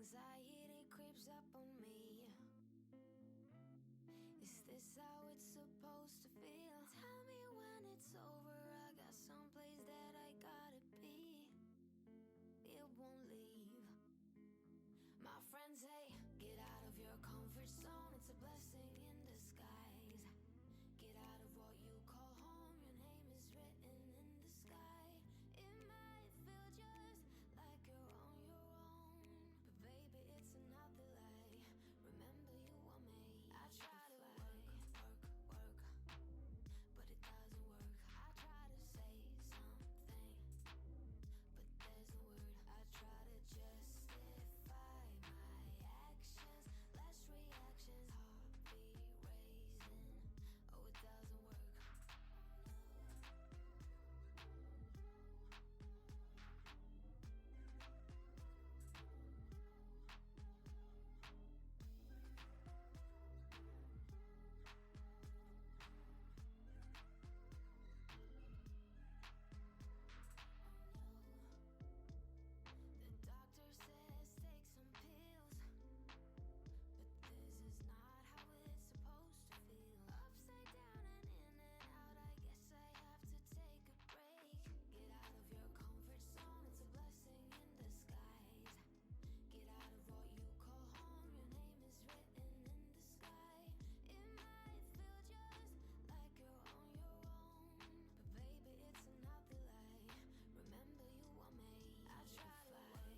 Anxiety creeps up on me. Is this how it's supposed to feel? Tell me when it's over. I got someplace that I gotta be. It won't leave. My friends say, get out of your comfort zone. It's a blessing in disguise. Get out of what you call home. Your name is written in the sky. It might feel just like you're on your own, but baby, it's another lie. Remember, you were made. I try to work, but it doesn't work. I try to say something, but there's no word. I try to justify my actions, less reactions, heart beat raising. Oh, it doesn't work. The doctor says take some pills, but this is not how it's supposed to feel. Upside down and in and out, I guess I have to take a break. Get out of your comfort zone, it's a blessing in disguise. Get out of what you call home, your name is written in the sky. It might feel just like you're on your own, but baby, it's another lie. Remember, you were made. I try to work,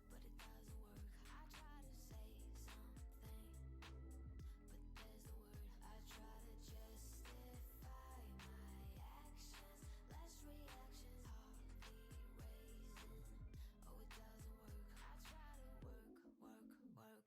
but it doesn't work. I try to say something, but there's no word. I try to justify my actions, less reactions, heart beat raising. Oh, it doesn't work. I try to work.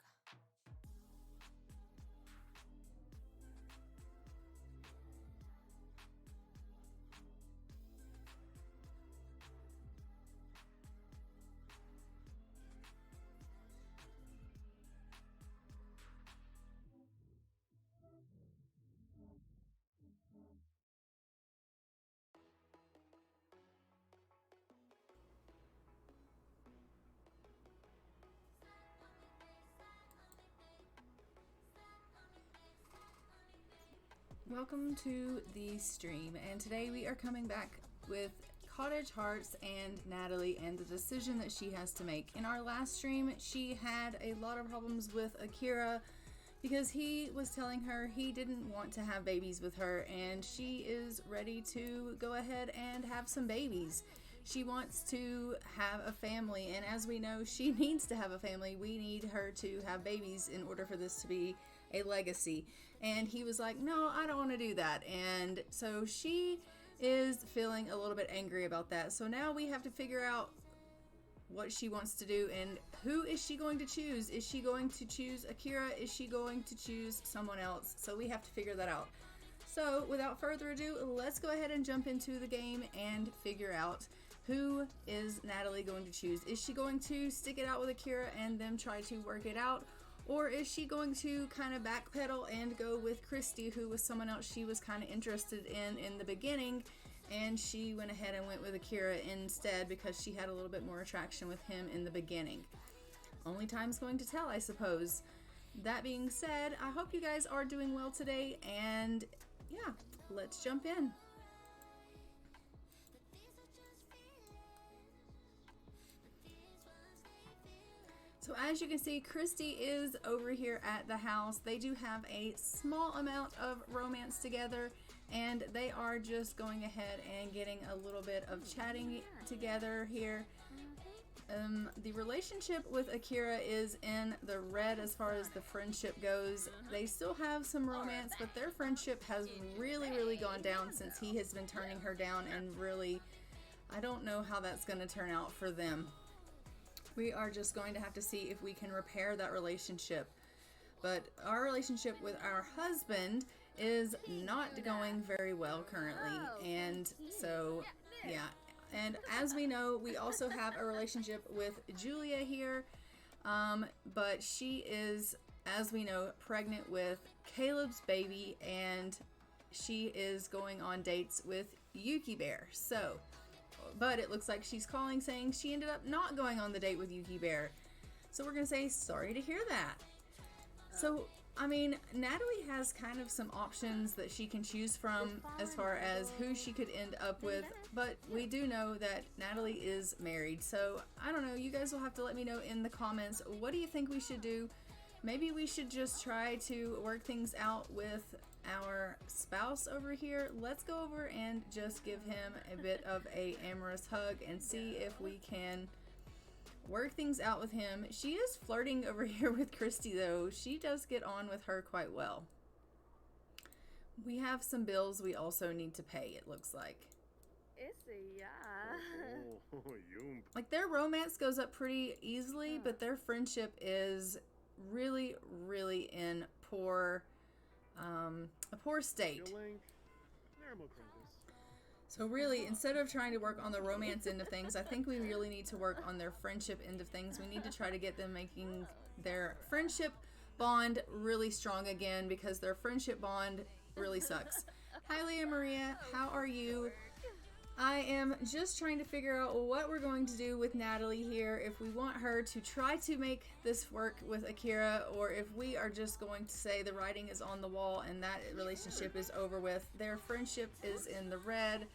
Welcome to the stream, and today we are coming back with Cottage Hearts and Nataly and the decision that she has to make. In our last stream, she had a lot of problems with Akira because he was telling her he didn't want to have babies with her, and she is ready to go ahead and have some babies. She wants to have a family, and as we know, she needs to have a family. We need her to have babies in order for this to be a legacy. And he was like, no, I don't want to do that. And so she is feeling a little bit angry about that. So now we have to figure out what she wants to do and who is she going to choose. Is she going to choose Akira? Is she going to choose someone else? So we have to figure that out. So without further ado, let's go ahead and jump into the game and figure out who is Nataly going to choose. Is she going to stick it out with Akira and them try to work it out? Or is she going to kind of backpedal and go with Christy, who was someone else she was kind of interested in the beginning, and she went ahead and went with Akira instead because she had a little bit more attraction with him in the beginning. Only time's going to tell, I suppose. That being said, I hope you guys are doing well today, and yeah, let's jump in. So as you can see, Christy is over here at the house. They do have a small amount of romance together, and they are just going ahead and getting a little bit of chatting together here. The relationship with Akira is in the red as far as the friendship goes. They still have some romance, but their friendship has really gone down since he has been turning her down, and really, I don't know how that's going to turn out for them. We are just going to have to see if we can repair that relationship. But our relationship with our husband is not going very well currently. And so, yeah. And as we know, we also have a relationship with Julia here. But she is, as we know, pregnant with Caleb's baby, and she is going on dates with Yuki Bear. So but it looks like she's calling saying she ended up not going on the date with Yuki Bear. So we're going to say sorry to hear that. So, I mean, Nataly has kind of some options that she can choose from as far as who she could end up with, but we do know that Nataly is married. So, I don't know, you guys will have to let me know in the comments, what do you think we should do? Maybe we should just try to work things out with our spouse over here. Let's go over and just give him a bit of a amorous hug and see if we can work things out with him. She is flirting over here with Christy, though. She does get on with her quite well. We have some bills we also need to pay, it looks like. Like, their romance goes up pretty easily, but their friendship is really, really in a poor state. So really, instead of trying to work on the romance end of things, I think we really need to work on their friendship end of things. We need to try to get them making their friendship bond really strong again, because their friendship bond really sucks. Hi, Leah Maria. How are you? I am just trying to figure out what we're going to do with Nataly here, if we want her to try to make this work with Akira, or if we are just going to say the writing is on the wall and that relationship is over with. Their friendship is in the red.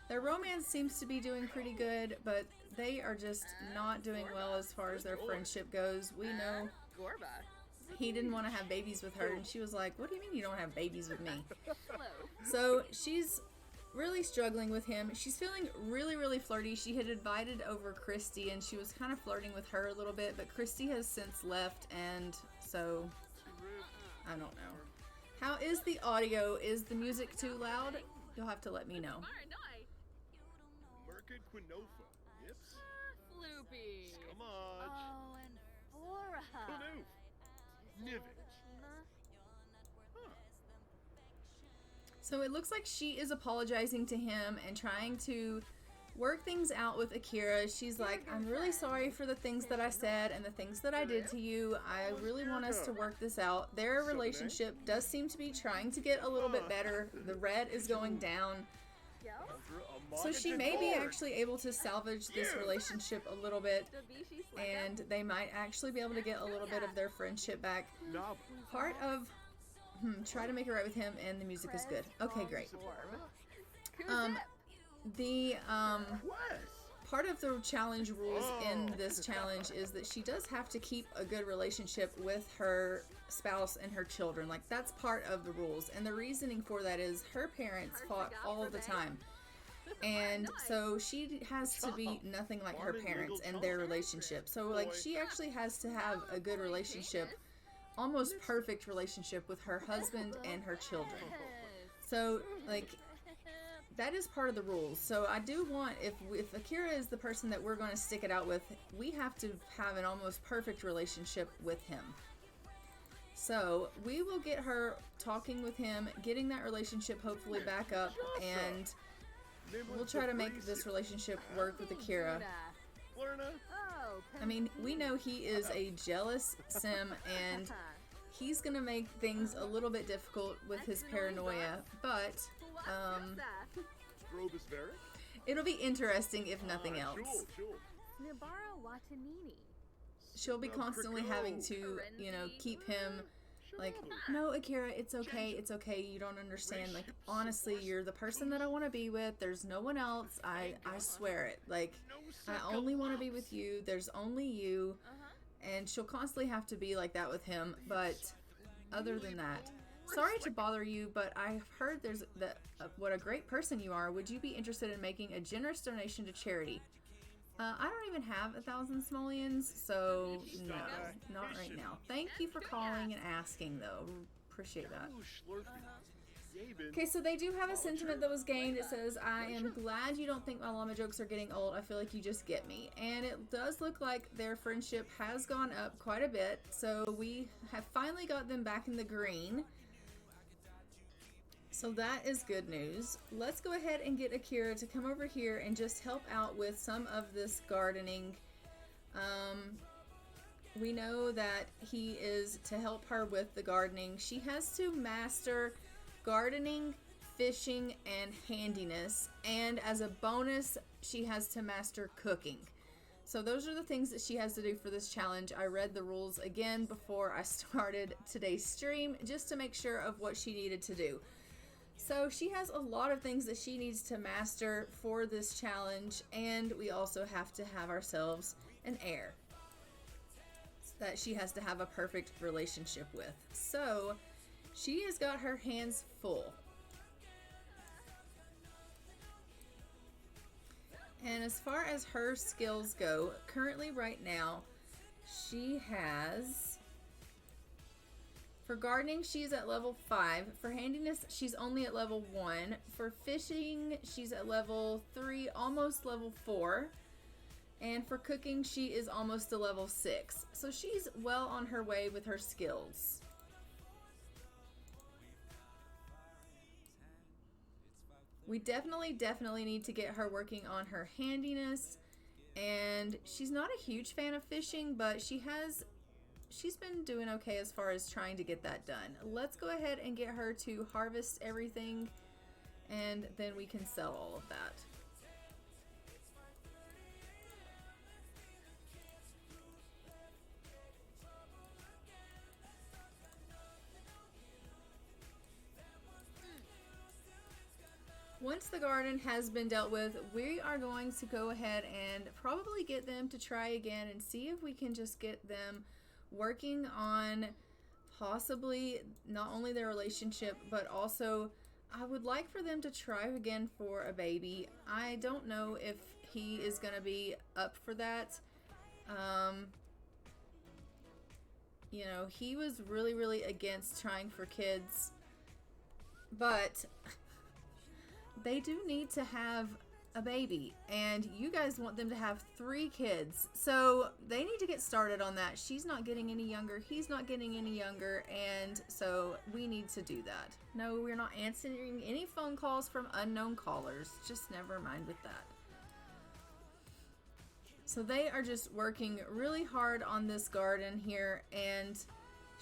Their romance seems to be doing pretty good, but they are just not doing well as far as their friendship goes. We know he didn't want to have babies with her, and she was like, what do you mean you don't have babies with me? So she's really struggling with him. She's feeling really, really flirty. She had invited over Christy, and she was kind of flirting with her a little bit, but Christy has since left, and so I don't know. How is the audio? Is the music too loud? You'll have to let me know. So it looks like she is apologizing to him and trying to work things out with Akira. She's like, I'm really sorry for the things that I said and the things that I did to you. I really want us to work this out. Their relationship does seem to be trying to get a little bit better. The red is going down. So she may be actually able to salvage this relationship a little bit, and they might actually be able to get a little bit of their friendship back. Part of try to make it right with him, and the music is good. Okay, great. Part of the challenge rules in this challenge is that she does have to keep a good relationship with her spouse and her children. Like, that's part of the rules, and the reasoning for that is her parents fought all the time, and so she has to be nothing like her parents and their relationship. So like, she actually has to have a good relationship, almost perfect relationship with her husband and her children. So like, that is part of the rules. So I do want, if Akira is the person that we're going to stick it out with, we have to have an almost perfect relationship with him. So we will get her talking with him, getting that relationship hopefully back up, and we'll try to make this relationship work with Akira. I mean, we know he is a jealous sim, and he's going to make things a little bit difficult with his paranoia, but it'll be interesting if nothing else. She'll be constantly having to, you know, keep him like, no, Akira, it's okay, you don't understand. Like, honestly, you're the person that I want to be with. There's no one else. I swear it. Like, I only want to be with you. There's only you. And she'll constantly have to be like that with him. But other than that, sorry to bother you, but I've heard there's what a great person you are. Would you be interested in making a generous donation to charity? I don't even have 1,000 simoleons, so no, not right now. Thank you for calling and asking, though. Appreciate that. Okay, so they do have a sentiment that was gained. It says, I am glad you don't think my llama jokes are getting old. I feel like you just get me. And it does look like their friendship has gone up quite a bit. So we have finally got them back in the green. So that is good news. Let's go ahead and get Akira to come over here and just help out with some of this gardening. We know that he is to help her with the gardening. She has to master gardening fishing, and handiness. And as a bonus, she has to master cooking. So those are the things that she has to do for this challenge. I read the rules again before I started today's stream just to make sure of what she needed to do. So she has a lot of things that she needs to master for this challenge, and we also have to have ourselves an heir that she has to have a perfect relationship with. So she has got her hands full. And as far as her skills go, currently right now, she has... For gardening, she's at level 5. For handiness, she's only at level 1. For fishing, she's at level 3, almost level 4. And for cooking, she is almost to level 6. So she's well on her way with her skills. We definitely need to get her working on her handiness. And she's not a huge fan of fishing, but she's been doing okay as far as trying to get that done. Let's go ahead and get her to harvest everything, and then we can sell all of that. Once the garden has been dealt with, we are going to go ahead and probably get them to try again and see if we can just get them working on possibly not only their relationship, but also I would like for them to try again for a baby. I don't know if he is going to be up for that. You know, he was really against trying for kids, but they do need to have a baby, and you guys want them to have 3 kids, so they need to get started on that. She's not getting any younger, he's not getting any younger, and so we need to do that. No, we're not answering any phone calls from unknown callers. Just never mind with that. So they are just working really hard on this garden here, and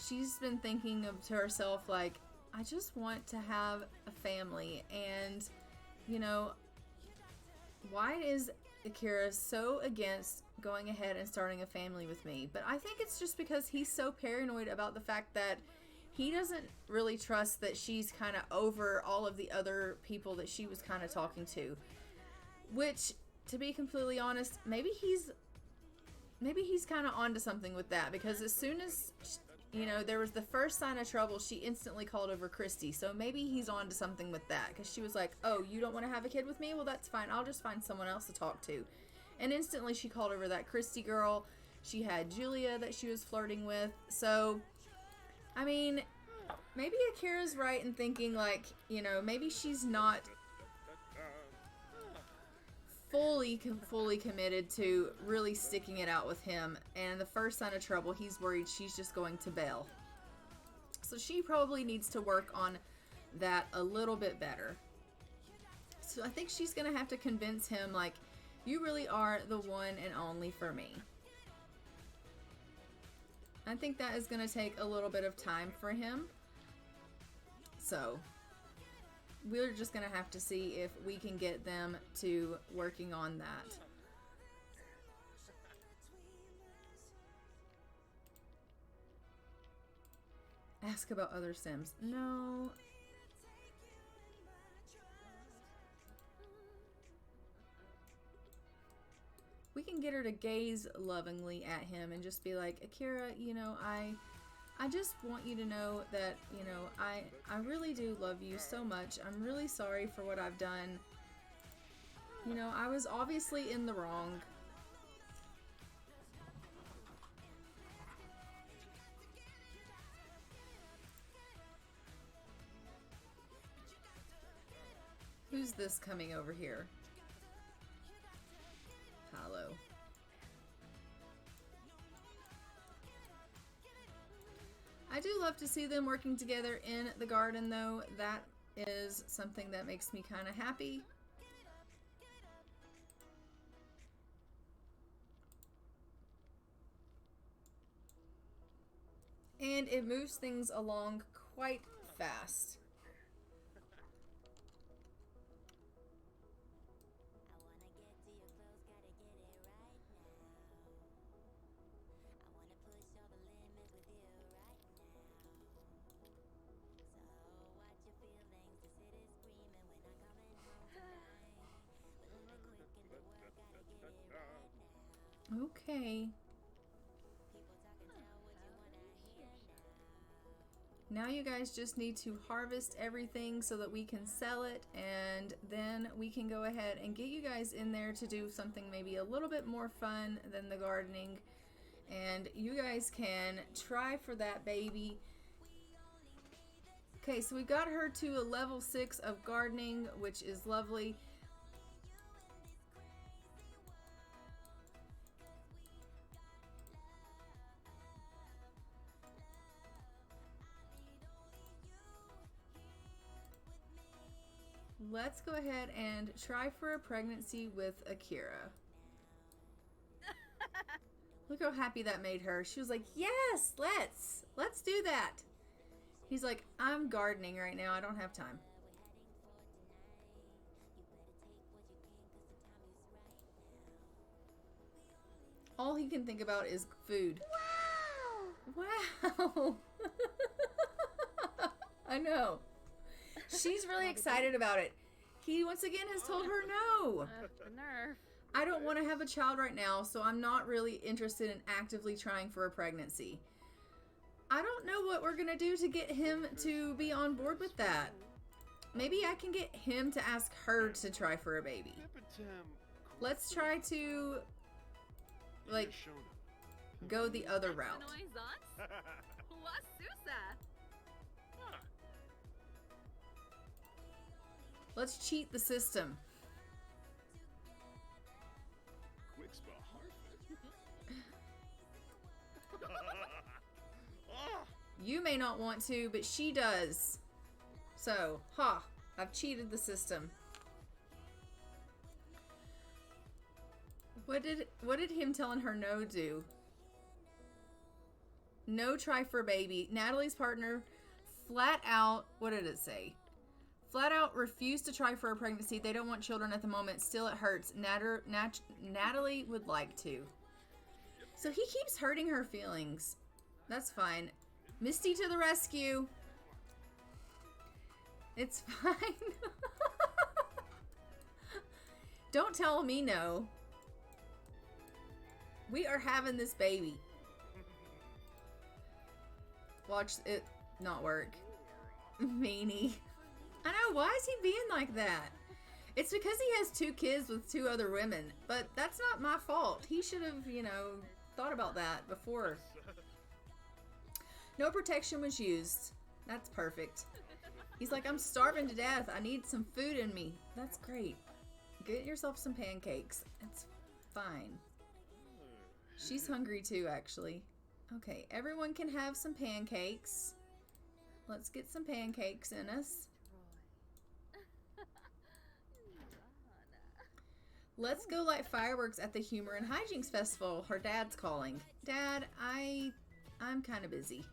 she's been thinking to herself, like, I just want to have a family. And you know, why is Akira so against going ahead and starting a family with me? But I think it's just because he's so paranoid about the fact that he doesn't really trust that she's kind of over all of the other people that she was kind of talking to. Which, to be completely honest, maybe he's kind of onto something with that, because as soon as, you know, there was the first sign of trouble, she instantly called over Christy. So maybe he's on to something with that, because she was like, oh, you don't want to have a kid with me? Well, that's fine. I'll just find someone else to talk to. And instantly she called over that Christy girl. She had Julia that she was flirting with. So, I mean, maybe Akira's right in thinking, like, you know, maybe she's not fully committed to really sticking it out with him, and the first sign of trouble, he's worried she's just going to bail. So she probably needs to work on that a little bit better. So I think she's gonna have to convince him, like, you really are the one and only for me. I think that is gonna take a little bit of time for him. So we're just going to have to see if we can get them to working on that. Ask about other Sims. No. We can get her to gaze lovingly at him and just be like, Akira, you know, I just want you to know that, you know, I really do love you so much. I'm really sorry for what I've done. You know, I was obviously in the wrong. Who's this coming over here? Hello. I do love to see them working together in the garden, though. That is something that makes me kind of happy. And it moves things along quite fast. Okay. Now you guys just need to harvest everything so that we can sell it, and then we can go ahead and get you guys in there to do something maybe a little bit more fun than the gardening, and you guys can try for that baby. Okay, so we got her to a level 6 of gardening, which is lovely. Let's go ahead and try for a pregnancy with Akira. Look how happy that made her. She was like, yes, let's do that. He's like, I'm gardening right now. I don't have time. All he can think about is food. Wow. Wow. I know. She's really excited about it. He once again has told her no. Nerve. I don't want to have a child right now, so I'm not really interested in actively trying for a pregnancy. I don't know what we're going to do to get him to be on board with that. Maybe I can get him to ask her to try for a baby. Let's try to, like, go the other route. Let's cheat the system. You may not want to, but she does. So, I've cheated the system. What did him telling her no do? No try for baby. Nataly's partner flat out, what did it say? Flat out refused to try for a pregnancy. They don't want children at the moment. Still, it hurts. Nataly would like to. So he keeps hurting her feelings. That's fine. Misty to the rescue. It's fine. Don't tell me no. We are having this baby. Watch it not work. Meanie. I know, why is he being like that? It's because he has 2 kids with 2 other women, but that's not my fault. He should have, thought about that before. No protection was used. That's perfect. He's like, I'm starving to death. I need some food in me. That's great. Get yourself some pancakes. It's fine. She's hungry too, actually. Okay, everyone can have some pancakes. Let's get some pancakes in us. Let's go light fireworks at the Humor and Hijinks Festival. Her dad's calling. Dad, I'm kind of busy.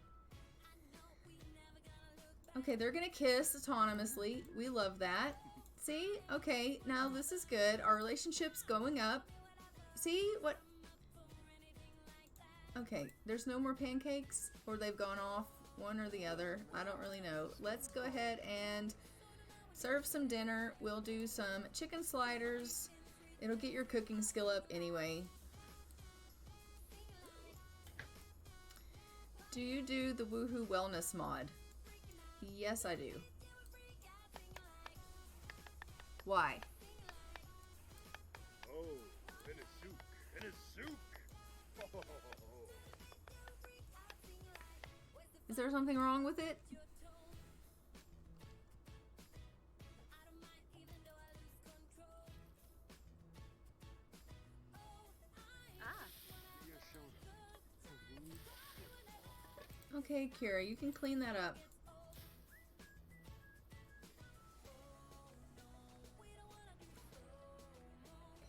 Okay, they're gonna kiss autonomously. We love that. See? Okay, now this is good. Our relationship's going up. See? What? Okay, there's no more pancakes? Or they've gone off? One or the other. I don't really know. Let's go ahead and serve some dinner. We'll do some chicken sliders. It'll get your cooking skill up anyway. Do you do the Woohoo Wellness mod? Yes, I do. Why? Oh, Venezuela. Is there something wrong with it? Okay, Kira, you can clean that up.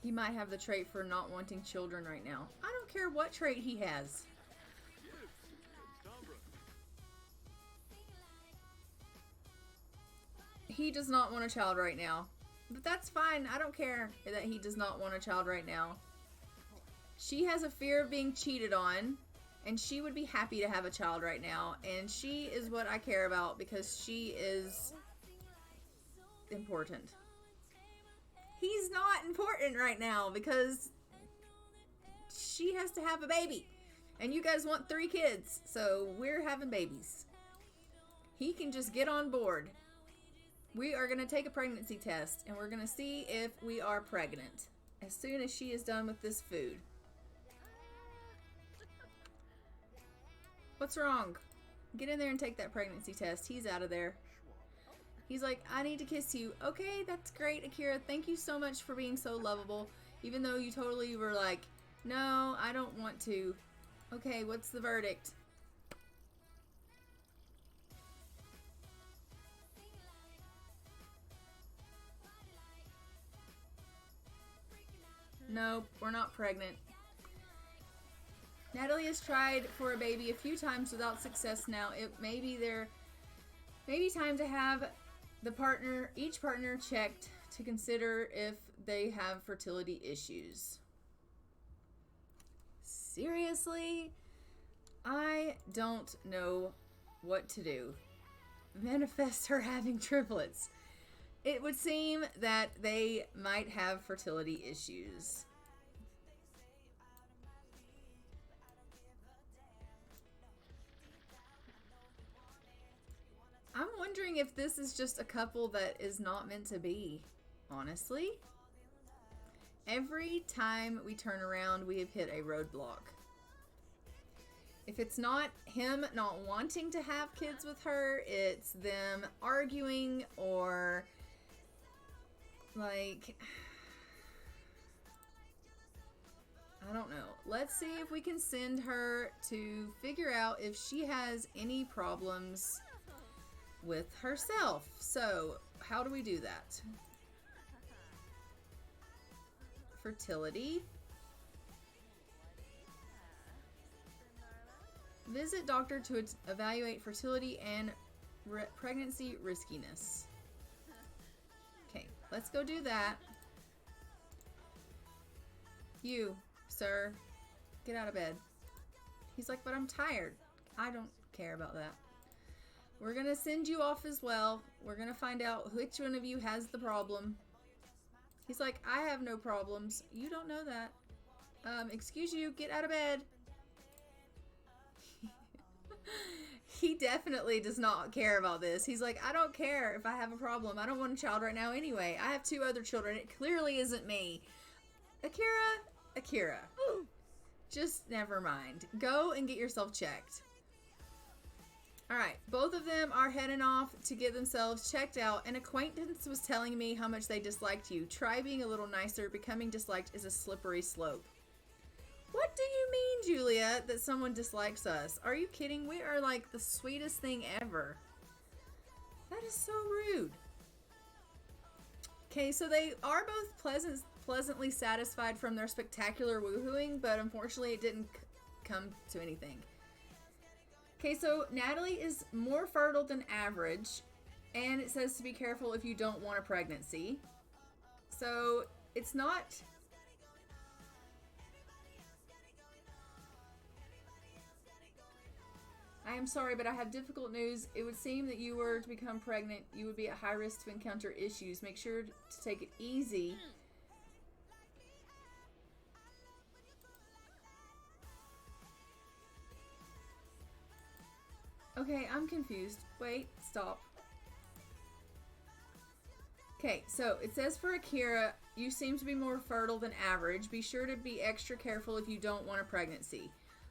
He might have the trait for not wanting children right now. I don't care what trait he has. He does not want a child right now. But that's fine. I don't care that he does not want a child right now. She has a fear of being cheated on. And she would be happy to have a child right now. And she is what I care about because she is important. He's not important right now because she has to have a baby. And you guys want 3 kids, so we're having babies. He can just get on board. We are going to take a pregnancy test, and we're going to see if we are pregnant as soon as she is done with this food. What's wrong? Get in there and take that pregnancy test. He's out of there. He's like, I need to kiss you. Okay, that's great, Akira. Thank you so much for being so lovable. Even though you totally were like, no, I don't want to. Okay, what's the verdict? Nope, we're not pregnant. Nataly has tried for a baby a few times without success now. It may be time to have each partner checked to consider if they have fertility issues. Seriously? I don't know what to do. Manifest her having triplets. It would seem that they might have fertility issues. I'm wondering if this is just a couple that is not meant to be, honestly. Every time we turn around, we have hit a roadblock. If it's not him not wanting to have kids with her, it's them arguing or like, I don't know. Let's see if we can send her to figure out if she has any problems with herself. So, how do we do that? Fertility. Visit doctor to evaluate fertility and pregnancy riskiness. Okay, let's go do that. You, sir, get out of bed. He's like, but I'm tired. I don't care about that. We're going to send you off as well. We're going to find out which one of you has the problem. He's like, I have no problems. You don't know that. Excuse you, get out of bed. He definitely does not care about this. He's like, I don't care if I have a problem. I don't want a child right now anyway. I have 2 other children. It clearly isn't me. Akira. Just never mind. Go and get yourself checked. Alright, both of them are heading off to get themselves checked out. An acquaintance was telling me how much they disliked you. Try being a little nicer. Becoming disliked is a slippery slope. What do you mean, Julia, that someone dislikes us? Are you kidding? We are like the sweetest thing ever. That is so rude. Okay, so they are both pleasantly satisfied from their spectacular woohooing, but unfortunately it didn't come to anything. Okay, so Nataly is more fertile than average, and it says to be careful if you don't want a pregnancy. So it's not... I am sorry, but I have difficult news. It would seem that you were to become pregnant, you would be at high risk to encounter issues. Make sure to take it easy. Okay, I'm confused. Wait, stop. Okay, so it says for Akira, you seem to be more fertile than average. Be sure to be extra careful if you don't want a pregnancy.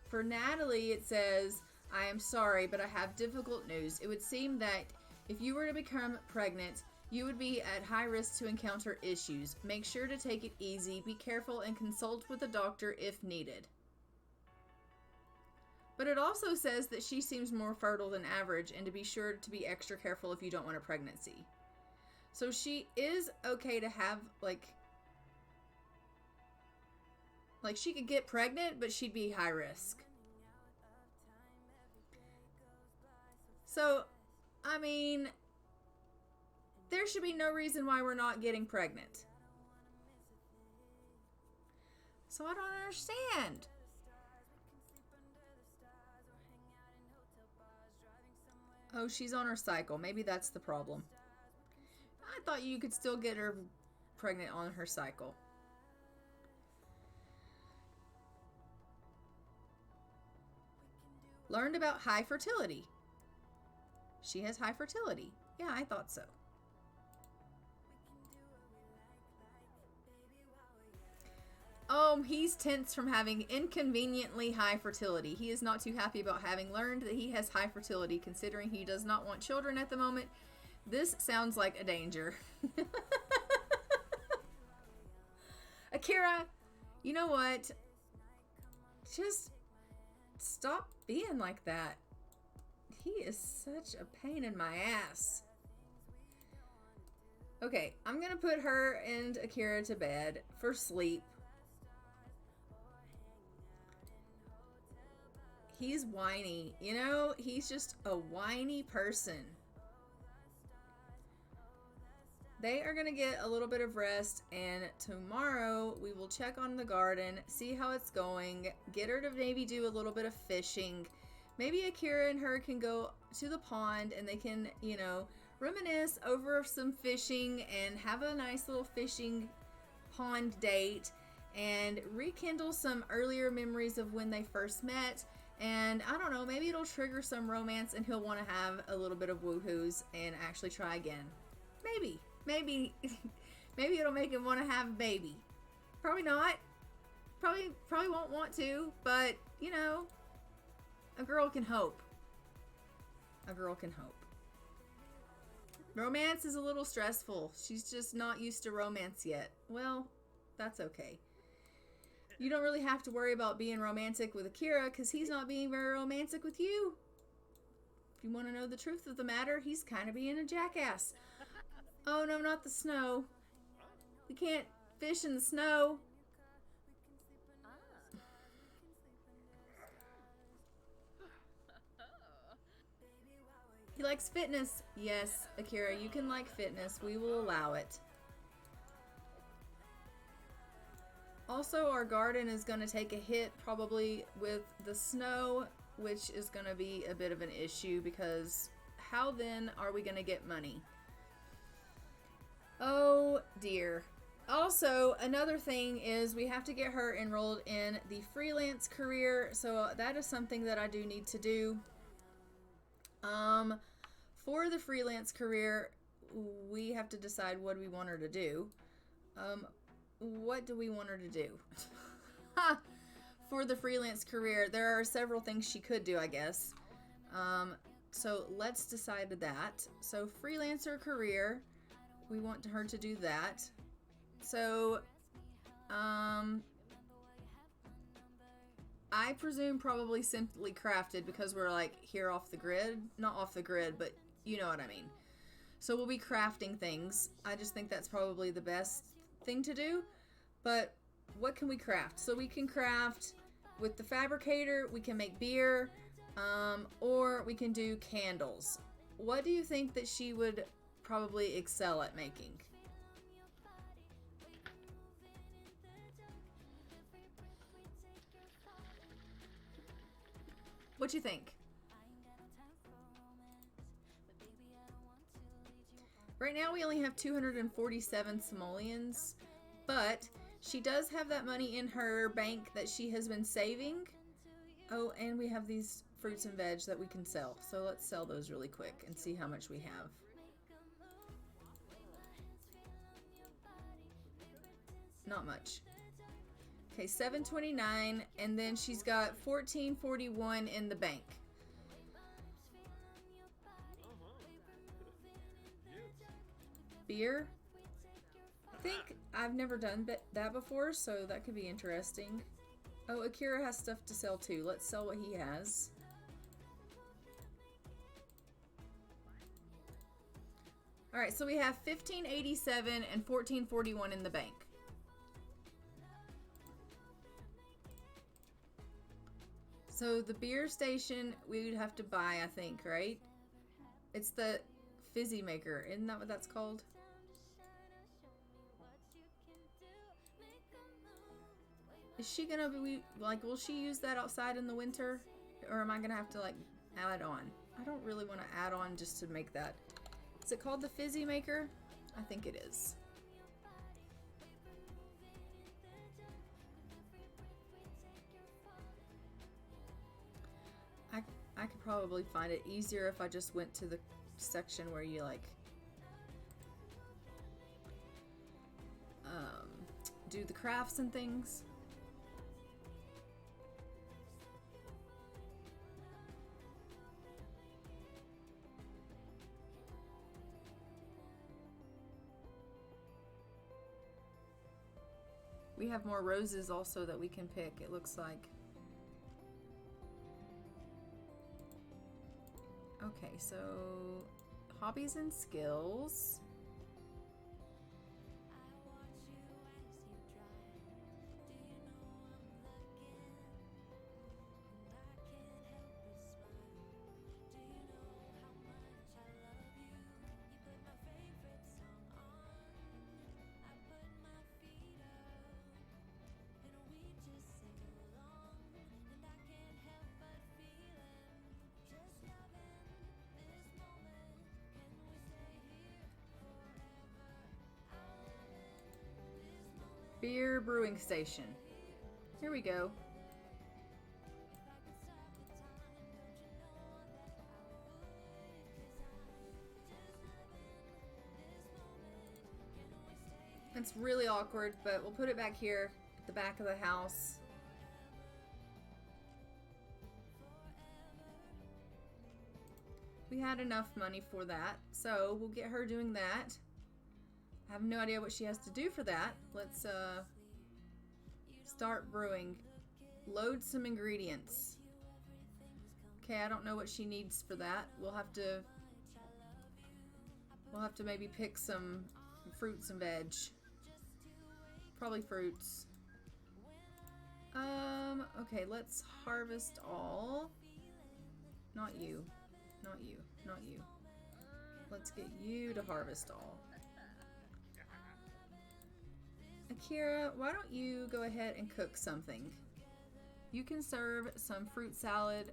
For Nataly, it says, I am sorry, but I have difficult news. It would seem that if you were to become pregnant, you would be at high risk to encounter issues. Make sure to take it easy, be careful, and consult with a doctor if needed. But it also says that she seems more fertile than average and to be sure to be extra careful if you don't want a pregnancy. So she is okay to have, like she could get pregnant, but she'd be high risk. So, I mean, there should be no reason why we're not getting pregnant. So I don't understand. Oh, she's on her cycle. Maybe that's the problem. I thought you could still get her pregnant on her cycle. Learned about high fertility. She has high fertility. Yeah, I thought so. He's tense from having inconveniently high fertility. He is not too happy about having learned that he has high fertility, considering he does not want children at the moment. This sounds like a danger. Akira, you know what? Just stop being like that. He is such a pain in my ass. Okay, I'm gonna put her and Akira to bed for sleep. He's whiny. You know, he's just a whiny person. They are going to get a little bit of rest, and tomorrow we will check on the garden, see how it's going, get her to maybe do a little bit of fishing. Maybe Akira and her can go to the pond and they can, you know, reminisce over some fishing and have a nice little fishing pond date and rekindle some earlier memories of when they first met. And I don't know, maybe it'll trigger some romance and he'll want to have a little bit of woohoos and actually try again. Maybe it'll make him want to have a baby. Probably not. Probably won't want to, but you know, a girl can hope. A girl can hope. Romance is a little stressful. She's just not used to romance yet. Well, that's okay. You don't really have to worry about being romantic with Akira because he's not being very romantic with you. If you want to know the truth of the matter, he's kind of being a jackass. Oh, no, not the snow. We can't fish in the snow. He likes fitness. Yes, Akira, you can like fitness. We will allow it. Also, our garden is going to take a hit probably with the snow, which is going to be a bit of an issue because how then are we going to get money? Oh dear. Also, another thing is we have to get her enrolled in the freelance career. So that is something that I do need to do. For the freelance career, we have to decide what we want her to do. What do we want her to do? For the freelance career, there are several things she could do, I guess. So let's decide that. So freelancer career, we want her to do that. So, I presume probably Simply Crafted because we're like here off the grid. Not off the grid, but you know what I mean. So we'll be crafting things. I just think that's probably the best thing to do. But what can we craft? So we can craft with the fabricator, we can make beer, or we can do candles. What do you think that she would probably excel at making? What you think? Right now we only have 247 simoleons, but she does have that money in her bank that she has been saving. Oh, and we have these fruits and veg that we can sell. So let's sell those really quick and see how much we have. Not much. Okay, 729, and then she's got 1441 in the bank. Beer. I think I've never done that before, so that could be interesting. Oh, Akira has stuff to sell too. Let's sell what he has. Alright, so we have 1587 and 1441 in the bank. So the beer station we would have to buy, I think, right? It's the fizzy maker. Isn't that what that's called? Is she gonna be, like, will she use that outside in the winter? Or am I gonna have to, like, add on? I don't really want to add on just to make that. Is it called the fizzy maker? I think it is. probably find it easier if I just went to the section where you like do the crafts and things. We have more roses also that we can pick, it looks like. Okay, so hobbies and skills. Beer brewing station. Here we go. It's really awkward, but we'll put it back here at the back of the house. We had enough money for that, so we'll get her doing that. I have no idea what she has to do for that. Let's start brewing. Load some ingredients. Okay, I don't know what she needs for that. We'll have to maybe pick some fruits and veg. Probably fruits. Okay, let's harvest all. Not you. Not you. Not you. Let's get you to harvest all. Akira, why don't you go ahead and cook something? You can serve some fruit salad.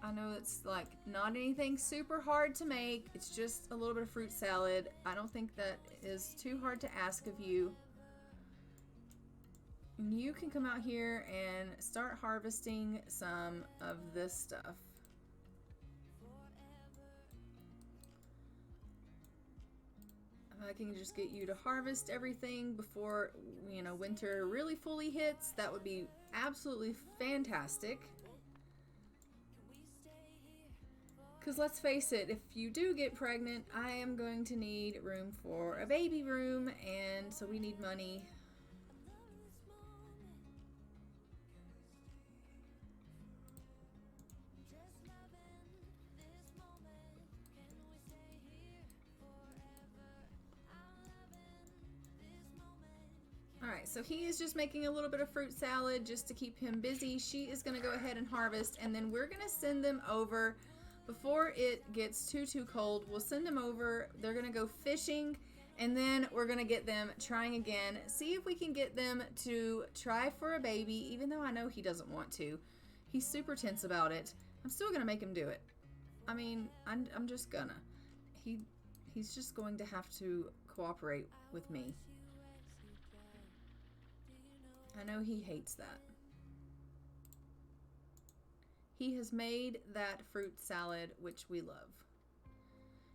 I know it's like not anything super hard to make. It's just a little bit of fruit salad. I don't think that is too hard to ask of you. And you can come out here and start harvesting some of this stuff. I can just get you to harvest everything before, you know, winter really fully hits. That would be absolutely fantastic. Because let's face it, if you do get pregnant, I am going to need room for a baby room, and so we need money. Alright, so he is just making a little bit of fruit salad just to keep him busy. She is going to go ahead and harvest, and then we're going to send them over before it gets too cold. We'll send them over. They're going to go fishing, and then we're going to get them trying again. See if we can get them to try for a baby, even though I know he doesn't want to. He's super tense about it. I'm still going to make him do it. I mean, I'm just gonna. He's just going to have to cooperate with me. I know he hates that. He has made that fruit salad, which we love.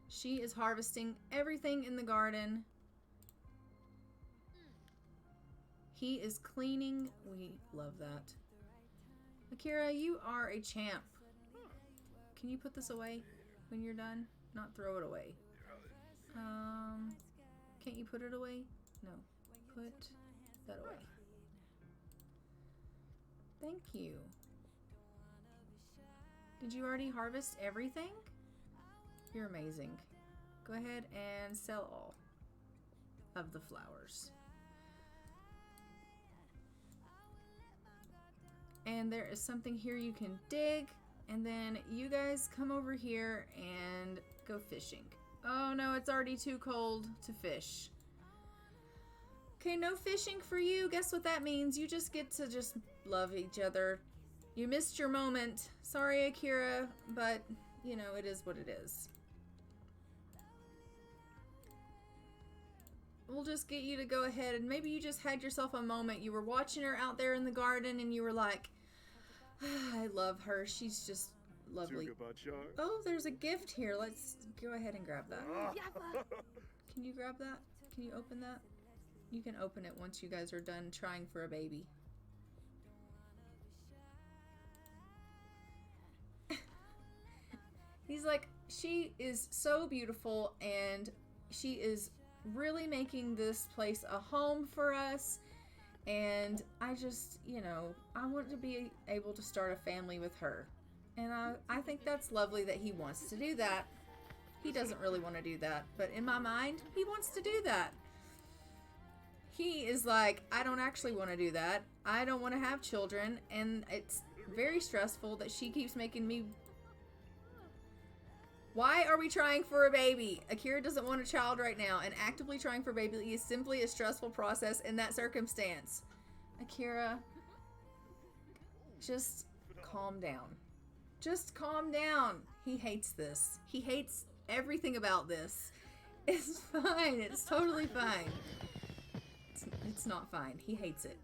She is harvesting everything in the garden. He is cleaning. We love that. Akira, you are a champ. Can you put this away when you're done? Not throw it away. Can't you put it away? No. Put that away. Thank you. Did you already harvest everything? You're amazing. Go ahead and sell all of the flowers. And there is something here you can dig, and then you guys come over here and go fishing. Oh no, it's already too cold to fish. Okay, no fishing for you. Guess what that means? You just get to just love each other. You missed your moment. Sorry, Akira, but, you know, it is what it is. We'll just get you to go ahead, and maybe you just had yourself a moment. You were watching her out there in the garden, and you were like, I love her. She's just lovely. Oh, there's a gift here. Let's go ahead and grab that. Can you grab that? Can you open that? You can open it once you guys are done trying for a baby. He's like, she is so beautiful and she is really making this place a home for us. And I just, you know, I want to be able to start a family with her. And I think that's lovely that he wants to do that. He doesn't really want to do that, but in my mind, he wants to do that. He is like, I don't actually want to do that. I don't want to have children, and it's very stressful that she keeps making me... Why are we trying for a baby? Akira doesn't want a child right now, and actively trying for a baby is simply a stressful process in that circumstance. Akira, just calm down. Just calm down. He hates this. He hates everything about this. It's fine. It's totally fine. It's not fine. He hates it.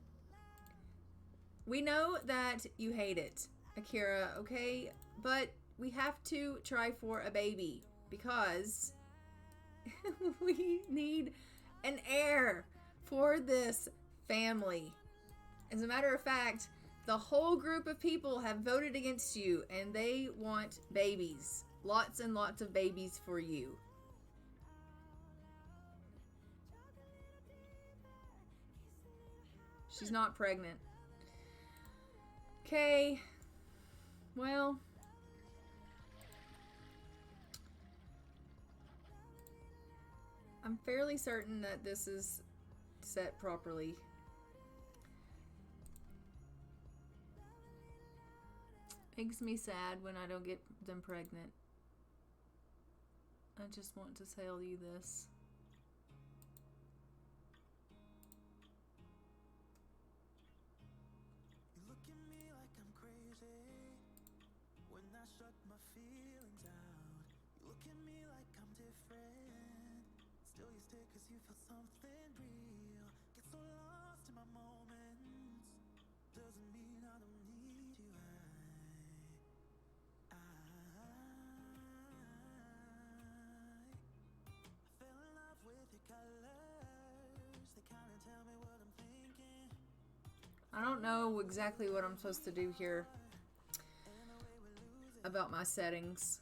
We know that you hate it, Akira, okay? But we have to try for a baby because we need an heir for this family. As a matter of fact, the whole group of people have voted against you and they want babies. Lots and lots of babies for you. She's not pregnant. Okay. Well. I'm fairly certain that this is set properly. Makes me sad when I don't get them pregnant. I just want to tell you this. You look at me like I'm crazy when I shut my feelings out. You look at me like I'm different. Still you stay cause you feel something real. Get so lost in my moments. Doesn't mean I don't need you. I fell in love with your colors. They kind of tell me what I'm thinking. I don't know exactly what I'm supposed to do here about my settings.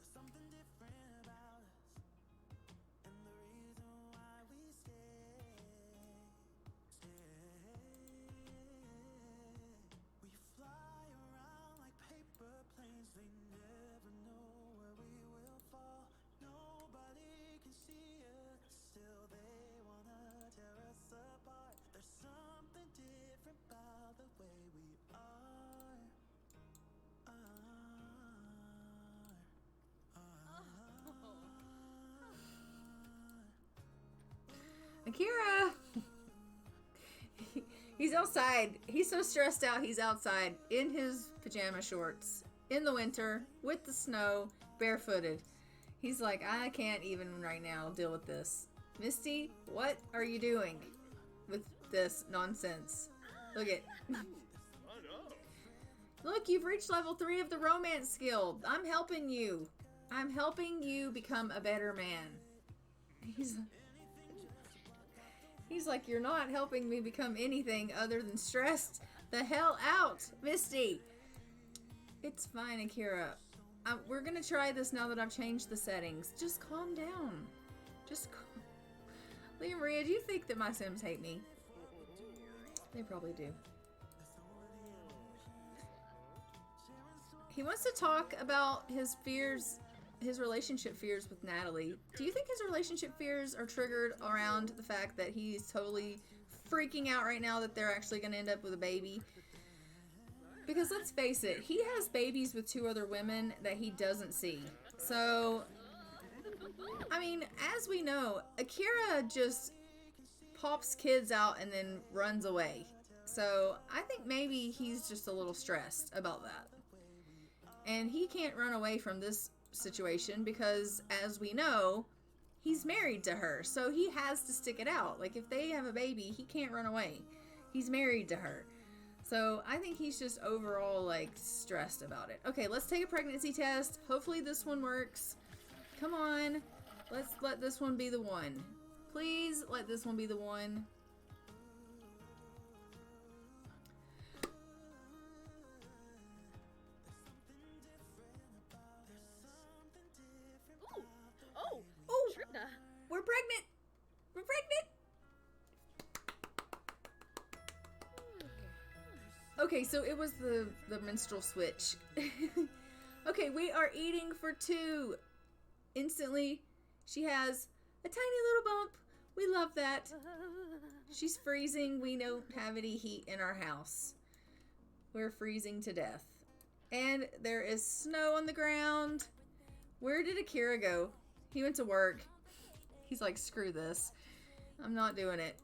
Akira! He's outside. He's so stressed out, he's outside in his pajama shorts in the winter with the snow, barefooted. He's like, I can't even right now deal with this. Misty, what are you doing with this nonsense? Look at... Look, you've reached level 3 of the romance guild. I'm helping you. I'm helping you become a better man. He's like, you're not helping me become anything other than stressed the hell out, Misty. It's fine, Akira. We're going to try this now that I've changed the settings. Just calm down. Just calm. Leah Maria, do you think that my Sims hate me? They probably do. He wants to talk about his fears, his relationship fears with Nataly. Do you think his relationship fears are triggered around the fact that he's totally freaking out right now that they're actually going to end up with a baby? Because let's face it, he has babies with 2 other women that he doesn't see. So, I mean, as we know, Akira just pops kids out and then runs away. So, I think maybe he's just a little stressed about that. And he can't run away from this situation because, as we know, he's married to her. So he has to stick it out. Like, if they have a baby, he can't run away. He's married to her. So I think he's just overall like stressed about it. Okay, let's take a pregnancy test. Hopefully this one works. Come on. Let's let this one be the one. Please let this one be the one. Oh, we're pregnant. We're pregnant. Okay, so it was the menstrual switch. Okay, we are eating for 2. Instantly, she has a tiny little bump. We love that. She's freezing. We don't have any heat in our house. We're freezing to death. And there is snow on the ground. Where did Akira go? He went to work. He's like, screw this. I'm not doing it.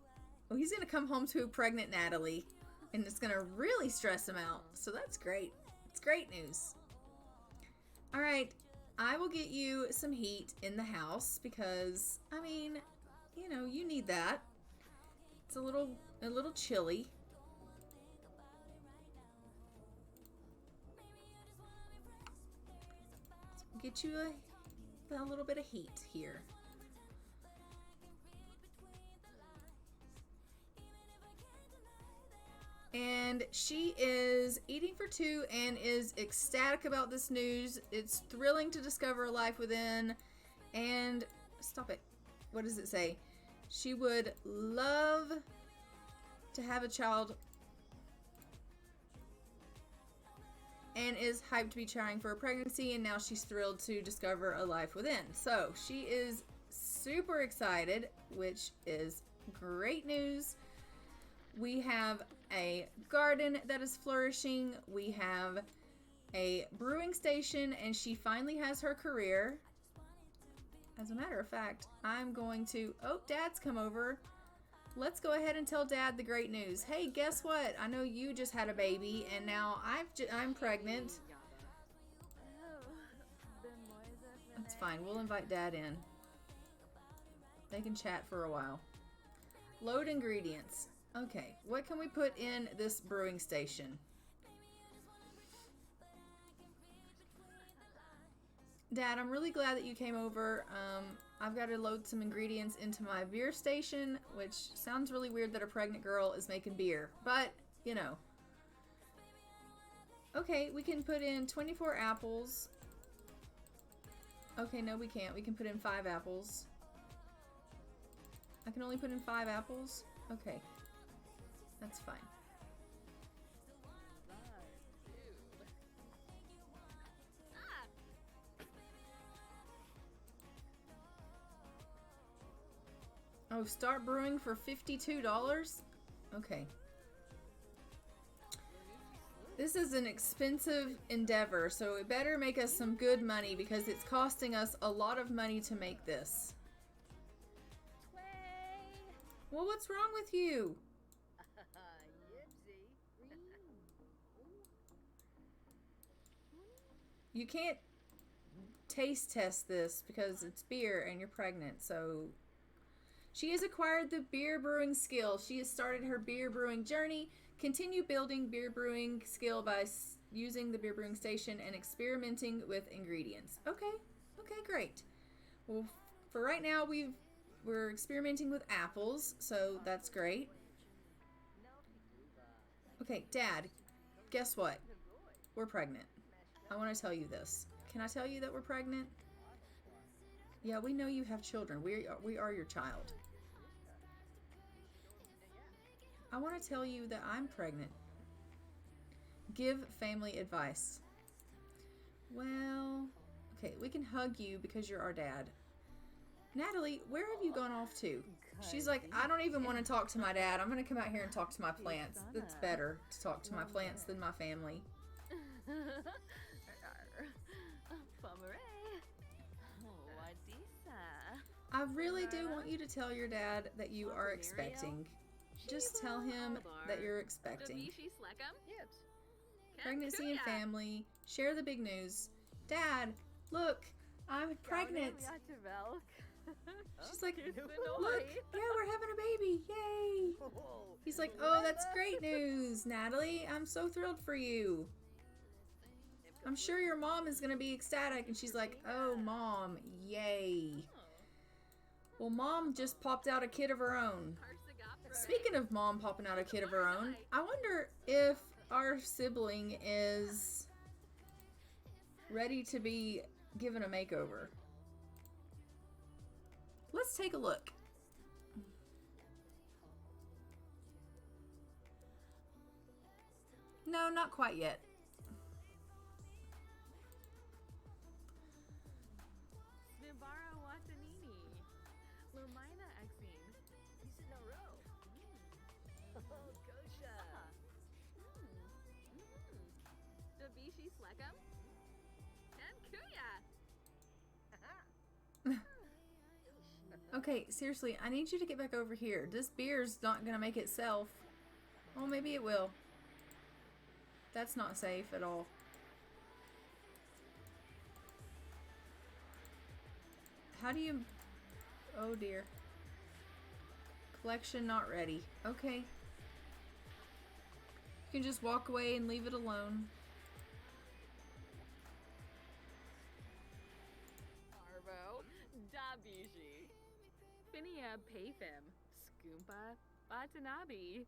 Well, he's going to come home to a pregnant Nataly. And it's going to really stress him out. So that's great. It's great news. All right. I will get you some heat in the house because, I mean, you know, you need that. It's a little chilly. So get you a little bit of heat here. And she is eating for 2 and is ecstatic about this news. It's thrilling to discover a life within. And stop it. What does it say? She would love to have a child and is hyped to be trying for a pregnancy. And now she's thrilled to discover a life within. So she is super excited, which is great news. We have a garden that is flourishing. We have a brewing station, and she finally has her career. As a matter of fact, I'm going to... Oh, Dad's come over. Let's go ahead and tell Dad the great news. Hey, guess what? I know you just had a baby, and now I'm pregnant. That's fine. We'll invite Dad in. They can chat for a while. Load ingredients. Okay, what can we put in this brewing station? Dad, I'm really glad that you came over. I've got to load some ingredients into my beer station, which sounds really weird that a pregnant girl is making beer, but, you know. Okay, we can put in 24 apples. Okay, no, we can't. We can put in 5 apples. I can only put in 5 apples? Okay. That's fine. Oh, start brewing for $52? Okay. This is an expensive endeavor, so it better make us some good money because it's costing us a lot of money to make this. Well, what's wrong with you? You can't taste test this because it's beer and you're pregnant, so... She has acquired the beer brewing skill. She has started her beer brewing journey. Continue building beer brewing skill by using the beer brewing station and experimenting with ingredients. Okay, great. Well, for right now, we're experimenting with apples, so that's great. Okay, Dad, guess what? We're pregnant. I want to tell you this. Can I tell you that we're pregnant? Yeah, we know you have children. We are your child. I want to tell you that I'm pregnant. Give family advice. Well, okay, we can hug you because you're our dad. Nataly, where have you gone off to? She's like, I don't even want to talk to my dad. I'm going to come out here and talk to my plants. It's better to talk to my plants than my family. I really do want you to tell your dad that you are expecting. Just tell him that you're expecting. Pregnancy and family. Share the big news. Dad, look, I'm pregnant. She's like, look, yeah, we're having a baby. Yay. He's like, oh, that's great news, Nataly. I'm so thrilled for you. I'm sure your mom is going to be ecstatic. And she's like, oh, Mom, yay. Well, Mom just popped out a kid of her own. Speaking of Mom popping out a kid of her own, I wonder if our sibling is ready to be given a makeover. Let's take a look. No, not quite yet. Okay, seriously, I need you to get back over here. This beer's not gonna make itself. Oh, maybe it will. That's not safe at all. How do you... Oh dear. Collection not ready. Okay. You can just walk away and leave it alone. Arvo, Dabiji, Finia Payfim, Skoompa, Watanabe,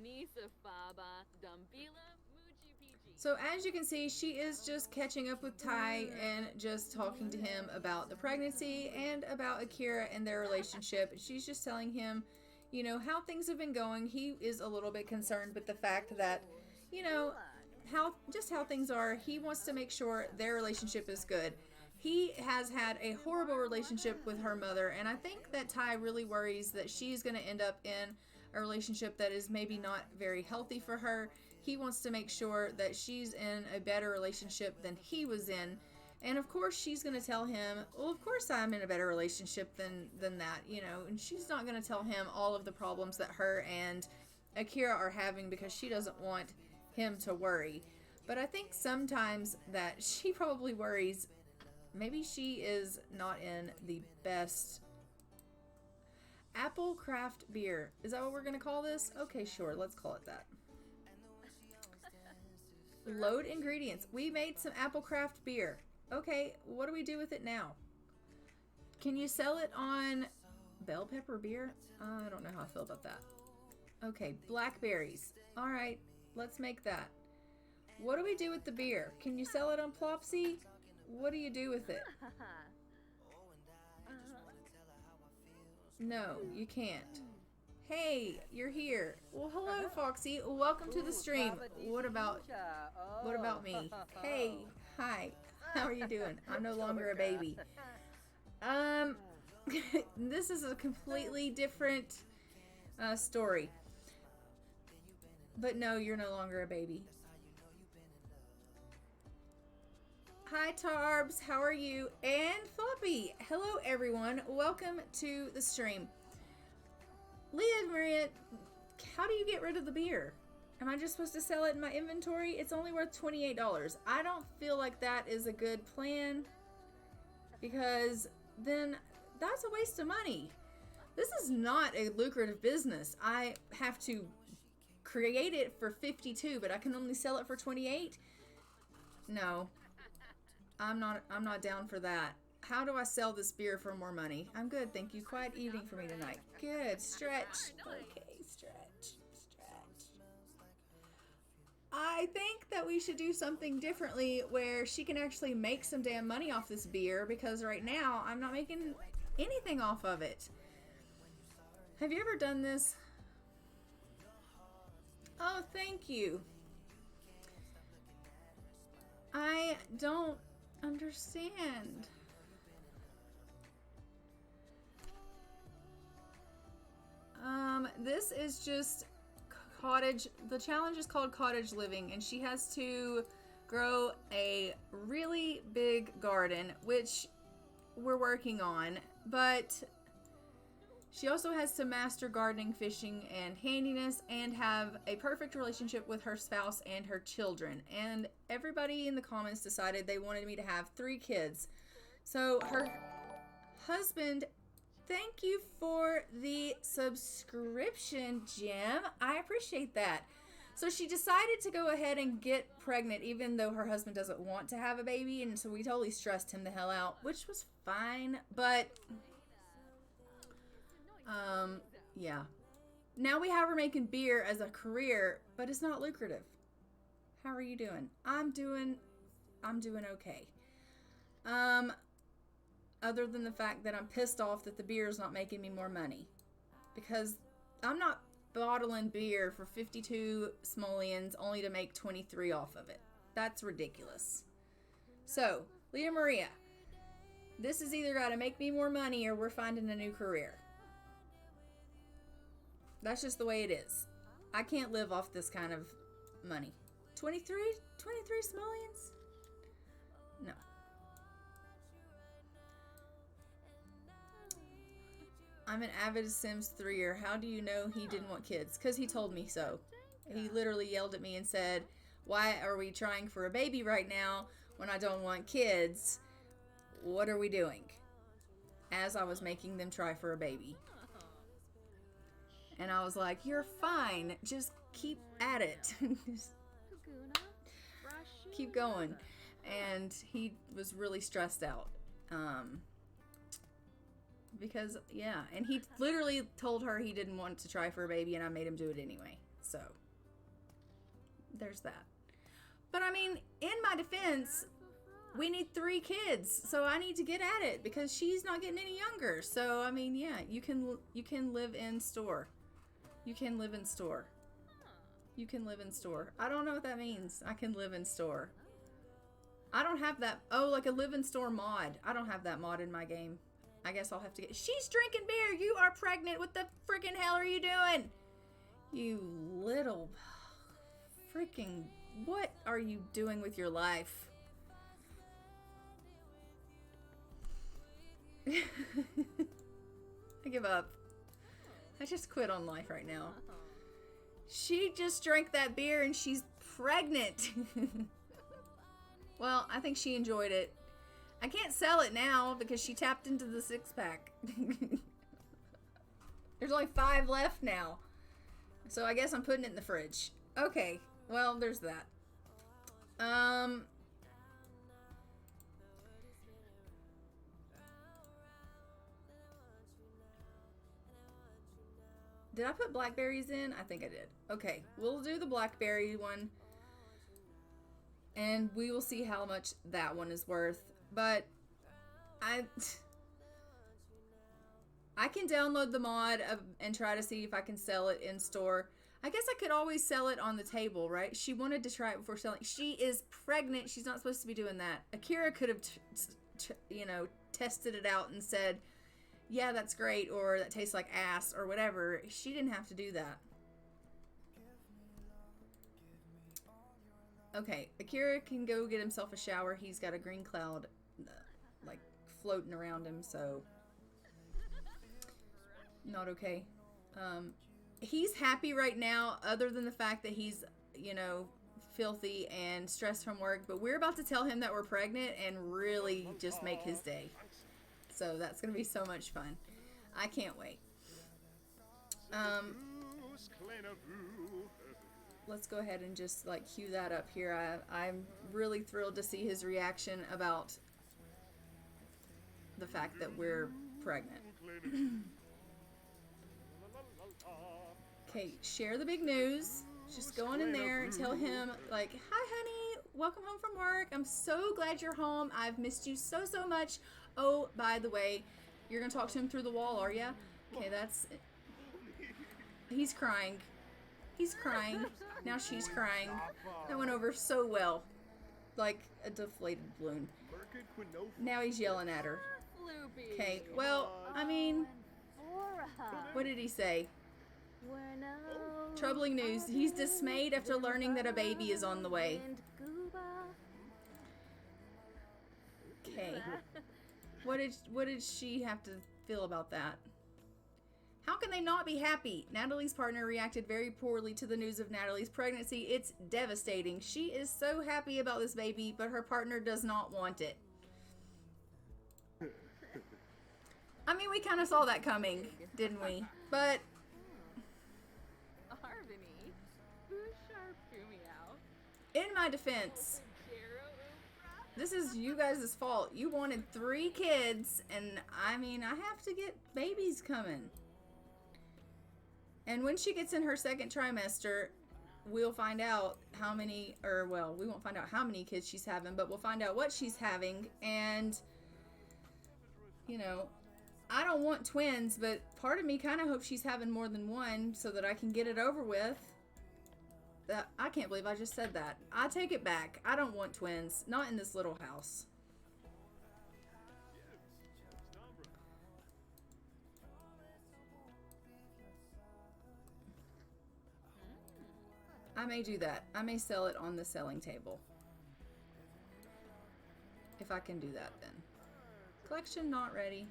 Nisa Faba, Dumbila, Muji Piji. So as you can see, she is just catching up with Ty and just talking to him about the pregnancy and about Akira and their relationship. She's just telling him, you know, how things have been going. He is a little bit concerned with the fact that, you know, how things are. He wants to make sure their relationship is good. He has had a horrible relationship with her mother, and I think that Ty really worries that she's going to end up in a relationship that is maybe not very healthy for her. He wants to make sure that she's in a better relationship than he was in. And of course she's going to tell him, well, of course I'm in a better relationship than that, you know. And she's not going to tell him all of the problems that her and Akira are having because she doesn't want him to worry. But I think sometimes that she probably worries maybe she is not in the best. Apple craft beer. Is that what we're going to call this? Okay, sure. Let's call it that. Load ingredients. We made some apple craft beer. Okay, what do we do with it now? Can you sell it on bell pepper beer? I don't know how I feel about that. Okay, blackberries. All right, let's make that. What do we do with the beer? Can you sell it on Plopsy? What do you do with it? No, you can't. Hey, you're here. Well, hello, Foxy. Welcome to the stream. What about me? Hey, hi. How are you doing? I'm no longer a baby. This is a completely different story. But no, you're no longer a baby. Hi, Tarbs. How are you? And Floppy. Hello, everyone. Welcome to the stream. Leah Maria, how do you get rid of the beer? Am I just supposed to sell it in my inventory? It's only worth $28. I don't feel like that is a good plan because then that's a waste of money. This is not a lucrative business. I have to create it for $52, but I can only sell it for $28. No, I'm not down for that. How do I sell this beer for more money? I'm good, thank you. Quiet evening for me tonight. Good. Stretch. Okay, stretch. I think that we should do something differently where she can actually make some damn money off this beer because right now I'm not making anything off of it. Have you ever done this? Oh, thank you. I don't understand. This is just cottage. The challenge is called Cottage Living, and she has to grow a really big garden, which we're working on, but she also has to master gardening, fishing, and handiness, and have a perfect relationship with her spouse and her children. And everybody in the comments decided they wanted me to have 3 kids. So her husband Thank you for the subscription, Jim. I appreciate that. So she decided to go ahead and get pregnant even though her husband doesn't want to have a baby, and so we totally stressed him the hell out, which was fine, but yeah. Now we have her making beer as a career, but it's not lucrative. How are you doing? I'm doing okay. Other than the fact that I'm pissed off that the beer is not making me more money, because I'm not bottling beer for 52 simoleons only to make 23 off of it. That's ridiculous. So, Leah Maria, this has either got to make me more money or we're finding a new career. That's just the way it is. I can't live off this kind of money. 23 simoleons? No. I'm an avid Sims 3er. How do you know he didn't want kids? Because he told me so. He literally yelled at me and said, why are we trying for a baby right now when I don't want kids? What are we doing? As I was making them try for a baby. And I was like, you're fine. Just keep at it. Keep going. And he was really stressed out. Because, yeah. And he literally told her he didn't want to try for a baby, and I made him do it anyway. So, there's that. But, I mean, in my defense, we need 3 kids. So, I need to get at it because she's not getting any younger. So, I mean, yeah, you can live in store. You can live in store. You can live in store. I don't know what that means. I can live in store. I don't have that. Oh, like a live in store mod. I don't have that mod in my game. I guess I'll have to get... She's drinking beer. You are pregnant. What the freaking hell are you doing? You little freaking... What are you doing with your life? I give up. I just quit on life right now. She just drank that beer and she's pregnant. Well, I think she enjoyed it. I can't sell it now because she tapped into the 6-pack. There's only 5 left now. So I guess I'm putting it in the fridge. Okay, well, there's that. Did I put blackberries in? I think I did. Okay, we'll do the blackberry one. And we will see how much that one is worth. But I can download the mod and try to see if I can sell it in store. I guess I could always sell it on the table, right? She wanted to try it before selling. She is pregnant. She's not supposed to be doing that. Akira could have, tested it out and said, yeah, that's great, or that tastes like ass, or whatever. She didn't have to do that. Okay, Akira can go get himself a shower. He's got a green cloud, floating around him, so... Not okay. He's happy right now, other than the fact that he's, filthy and stressed from work, but we're about to tell him that we're pregnant and really just make his day. So that's going to be so much fun. I can't wait. Let's go ahead and just, cue that up here. I'm really thrilled to see his reaction about the fact that we're pregnant. Okay, share the big news. Just go on in there and tell him, hi, honey, welcome home from work. I'm so glad you're home. I've missed you so, so much. Oh, by the way, you're going to talk to him through the wall, are ya? Okay, that's... He's crying. He's crying. Now she's crying. That went over so well. Like a deflated balloon. Now he's yelling at her. Okay, well, I mean... What did he say? Troubling news. He's dismayed after learning that a baby is on the way. Okay. What did she have to feel about that? How can they not be happy? Nataly's partner reacted very poorly to the news of Nataly's pregnancy. It's devastating. She is so happy about this baby, but her partner does not want it. I mean, we kind of saw that coming, didn't we? But Arvini, who's sharp out? in my defense, this is you guys' fault. You wanted 3 kids, and I mean, I have to get babies coming. And when she gets in her second trimester, we'll find out how many, or well, we won't find out how many kids she's having, but we'll find out what she's having. And, you know, I don't want twins, but part of me kind of hopes she's having more than one so that I can get it over with. I can't believe I just said that. I take it back. I don't want twins. Not in this little house. I may do that. I may sell it on the selling table. If I can do that then. Collection not ready.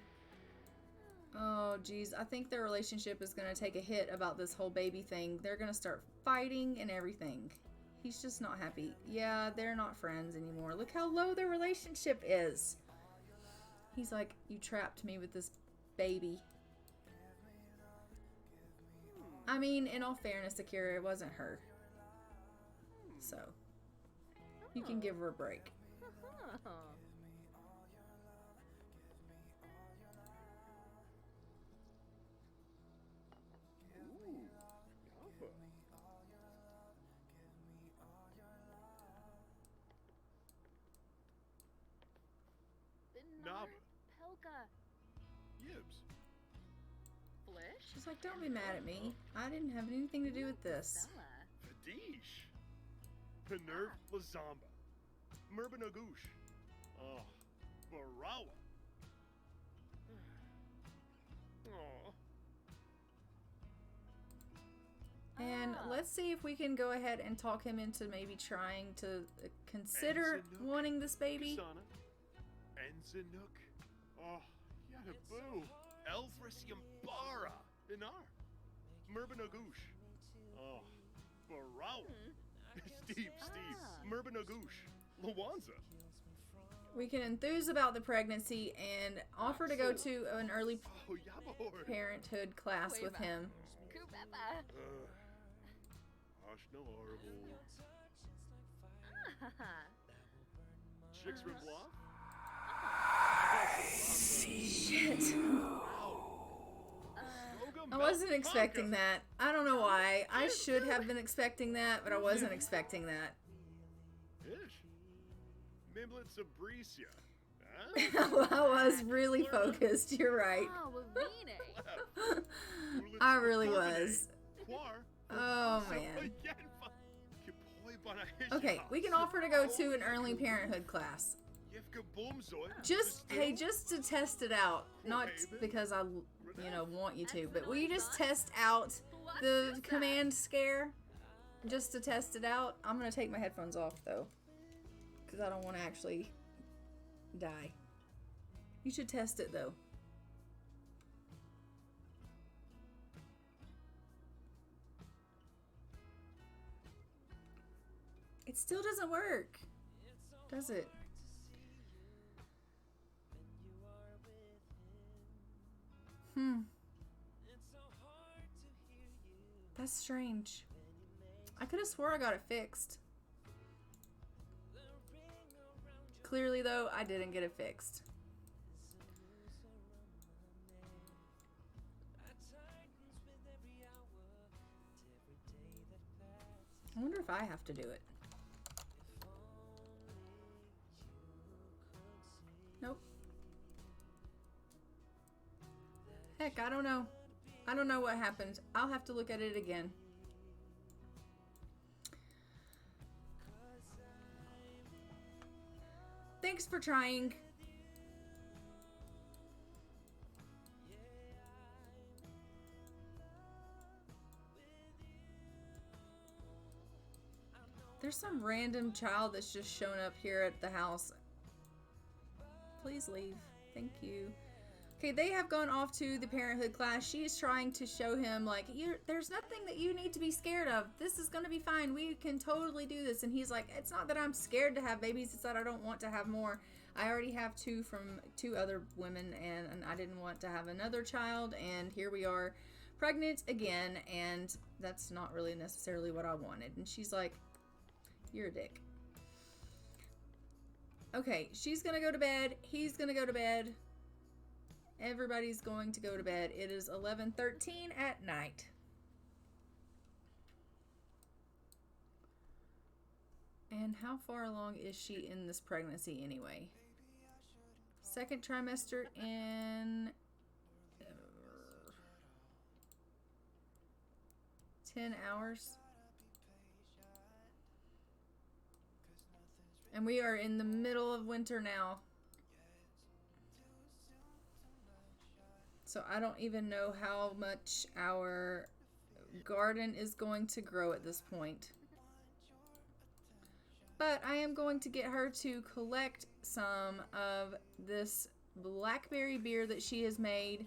Oh, geez. I think their relationship is going to take a hit about this whole baby thing. They're going to start fighting and everything. He's just not happy. Yeah, they're not friends anymore. Look how low their relationship is. He's like, you trapped me with this baby. I mean, in all fairness, Akira, it wasn't her. So, you can give her a break. Pelka. Yibs. Flish. She's like, don't be mad at me. I didn't have anything to do with this. Fadish. Penerv Lazamba. Merbanagoosh. Oh, Barawa. Oh. And let's see if we can go ahead and talk him into maybe trying to consider wanting this baby. Kasana. Enzanuk. Oh, Yadaboo. Elfris Yambara. Inar. Merbanagoosh. Oh, Barawa. Steve. Merbanagoosh. Lawanza. We can enthuse about the pregnancy and offer to go to an early Oh, Yabahor. parenthood class with him. Kubeba. Ashna horrible. Chicks Rebloff? Shit. I wasn't expecting that. I don't know why. I should have been expecting that, but I wasn't expecting that. Ish. Mimlet Sabricia. I was really focused. You're right. I really was. Oh, man. Okay, we can offer to go to an early parenthood class. Just to test it out. Not because I, want you to, but will you just test out the command scare? Just to test it out? I'm going to take my headphones off, though. Because I don't want to actually die. You should test it, though. It still doesn't work, does it? That's strange. I could have swore I got it fixed. Clearly, though, I didn't get it fixed. I wonder if I have to do it. Nope. Heck, I don't know. I don't know what happened. I'll have to look at it again. Thanks for trying. There's some random child that's just shown up here at the house. Please leave. Thank you. Okay, they have gone off to the parenthood class. She is trying to show him, like, there's nothing that you need to be scared of. This is going to be fine. We can totally do this. And he's like, it's not that I'm scared to have babies. It's that I don't want to have more. I already have 2 from 2 other women, and I didn't want to have another child, and here we are pregnant again, and that's not really necessarily what I wanted. And she's like, you're a dick. Okay, she's gonna go to bed. He's gonna go to bed. Everybody's going to go to bed. It is 11:13 at night. And how far along is she in this pregnancy anyway? Second trimester in 10 hours. And we are in the middle of winter now. So I don't even know how much our garden is going to grow at this point. But I am going to get her to collect some of this blackberry beer that she has made.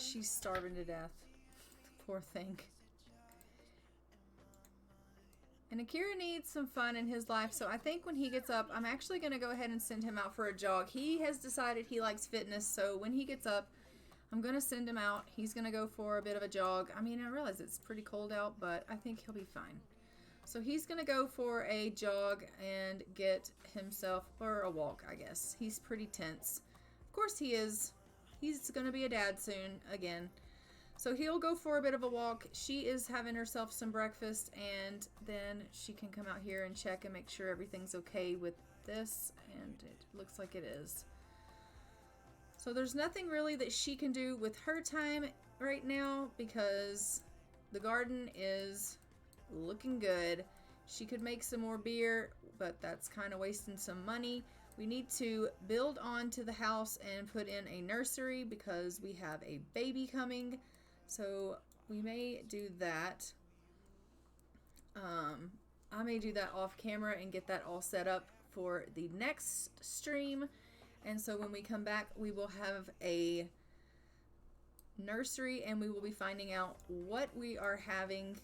She's starving to death. Poor thing. And Akira needs some fun in his life, so I think when he gets up, I'm actually going to go ahead and send him out for a jog. He has decided he likes fitness, so when he gets up, I'm going to send him out. He's going to go for a bit of a jog. I mean, I realize it's pretty cold out, but I think he'll be fine. So he's going to go for a jog and get himself, or a walk, I guess. He's pretty tense. Of course he is. He's going to be a dad soon, again. So he'll go for a bit of a walk. She is having herself some breakfast, and then she can come out here and check and make sure everything's okay with this, and it looks like it is. So there's nothing really that she can do with her time right now because the garden is looking good. She could make some more beer, but that's kind of wasting some money. We need to build onto the house and put in a nursery because we have a baby coming. So we may do that. I may do that off camera and get that all set up for the next stream. And so when we come back, we will have a nursery and we will be finding out what we are having,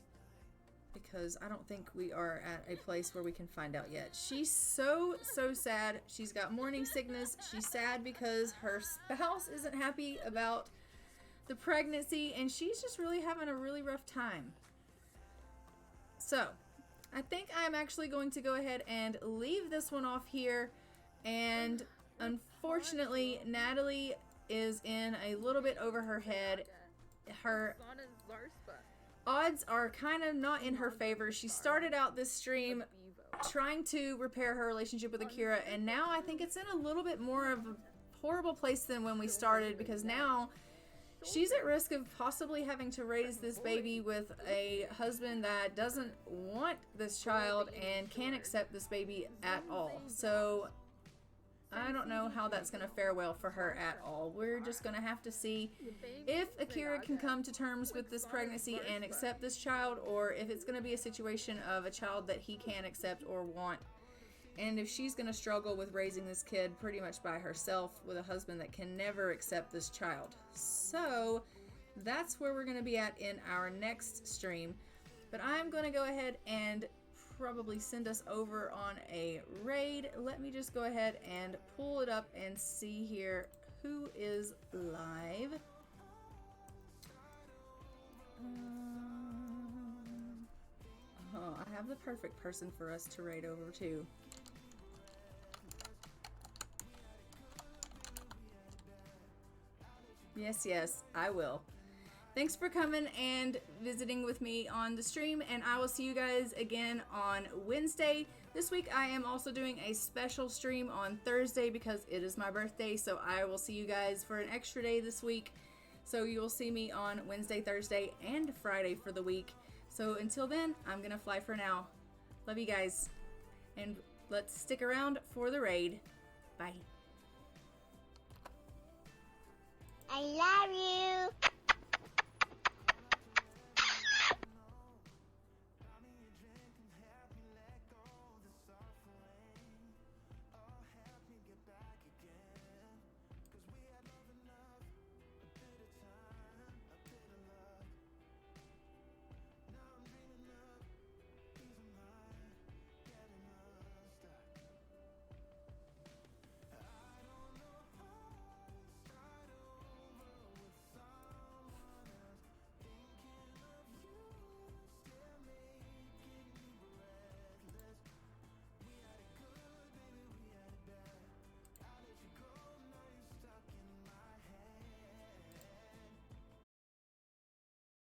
because I don't think we are at a place where we can find out yet. She's so sad. She's got morning sickness. She's sad because her spouse isn't happy about the pregnancy, and she's just really having a really rough time. So I think I'm actually going to go ahead and leave this one off here. And unfortunately, Nataly is in a little bit over her head. Her odds are kind of not in her favor. She started out this stream trying to repair her relationship with Akira, and now I think it's in a little bit more of a horrible place than when we started, because now she's at risk of possibly having to raise this baby with a husband that doesn't want this child and can't accept this baby at all. So I don't know how that's going to fare well for her at all. We're just going to have to see if Akira can come to terms with this pregnancy and accept this child, or if it's going to be a situation of a child that he can't accept or want. And if she's going to struggle with raising this kid pretty much by herself with a husband that can never accept this child. So that's where we're going to be at in our next stream. But I'm going to go ahead and probably send us over on a raid. Let me just go ahead and pull it up and see here who is live. Oh, I have the perfect person for us to raid over too. Yes, I will. Thanks for coming and visiting with me on the stream, and I will see you guys again on Wednesday. This week I am also doing a special stream on Thursday because it is my birthday, so I will see you guys for an extra day this week. So you will see me on Wednesday, Thursday, and Friday for the week. So until then, I'm gonna fly for now. Love you guys, and let's stick around for the raid. Bye. I love you.